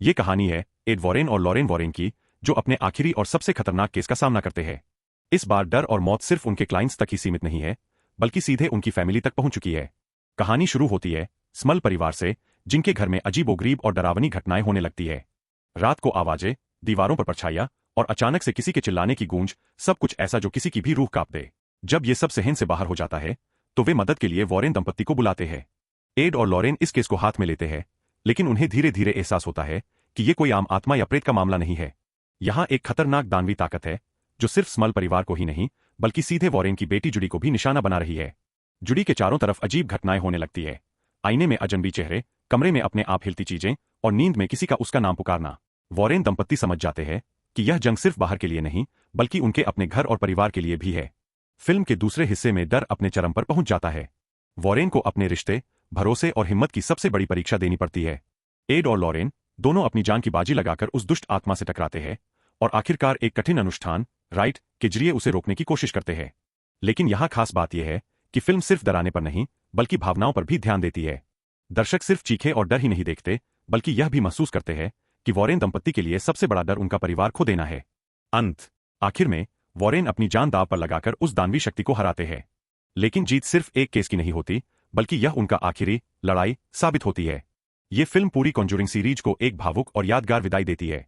ये कहानी है एड वॉरेन और लॉरेन वॉरेन की, जो अपने आखिरी और सबसे खतरनाक केस का सामना करते हैं। इस बार डर और मौत सिर्फ उनके क्लाइंट्स तक ही सीमित नहीं है, बल्कि सीधे उनकी फैमिली तक पहुंच चुकी है। कहानी शुरू होती है स्मल परिवार से, जिनके घर में अजीबोगरीब और डरावनी घटनाएं होने लगती है। रात को आवाजें, दीवारों पर परछाइयां और अचानक से किसी के चिल्लाने की गूंज, सब कुछ ऐसा जो किसी की भी रूह कांप दे। जब ये सब सहन से बाहर हो जाता है, तो वे मदद के लिए वॉरेन दंपत्ति को बुलाते हैं। एड और लॉरेन इस केस को हाथ में लेते हैं, लेकिन उन्हें धीरे धीरे एहसास होता है कि ये कोई आम आत्मा या प्रेत का मामला नहीं है। यहाँ एक खतरनाक दानवी ताकत है, जो सिर्फ स्मल परिवार को ही नहीं, बल्कि सीधे वॉरेन की बेटी जुडी को भी निशाना बना रही है। जुडी के चारों तरफ अजीब घटनाएं होने लगती है। आईने में अजनबी चेहरे, कमरे में अपने आप हिलती चीजें और नींद में किसी का उसका नाम पुकारना। वॉरेन दंपत्ति समझ जाते हैं कि यह जंग सिर्फ बाहर के लिए नहीं, बल्कि उनके अपने घर और परिवार के लिए भी है। फिल्म के दूसरे हिस्से में डर अपने चरम पर पहुंच जाता है। वॉरेन को अपने रिश्ते, भरोसे और हिम्मत की सबसे बड़ी परीक्षा देनी पड़ती है। एड और लॉरेन दोनों अपनी जान की बाजी लगाकर उस दुष्ट आत्मा से टकराते हैं और आखिरकार एक कठिन अनुष्ठान, राइट, के जरिए उसे रोकने की कोशिश करते हैं। लेकिन यहाँ खास बात यह है कि फिल्म सिर्फ डराने पर नहीं, बल्कि भावनाओं पर भी ध्यान देती है। दर्शक सिर्फ चीखें और डर ही नहीं देखते, बल्कि यह भी महसूस करते हैं कि वॉरेन दंपत्ति के लिए सबसे बड़ा डर उनका परिवार खो देना है। अंत आखिर में वॉरेन अपनी जान दांव पर लगाकर उस दानवी शक्ति को हराते हैं। लेकिन जीत सिर्फ एक केस की नहीं होती, बल्कि यह उनका आखिरी लड़ाई साबित होती है। ये फिल्म पूरी कॉन्जूरिंग सीरीज को एक भावुक और यादगार विदाई देती है।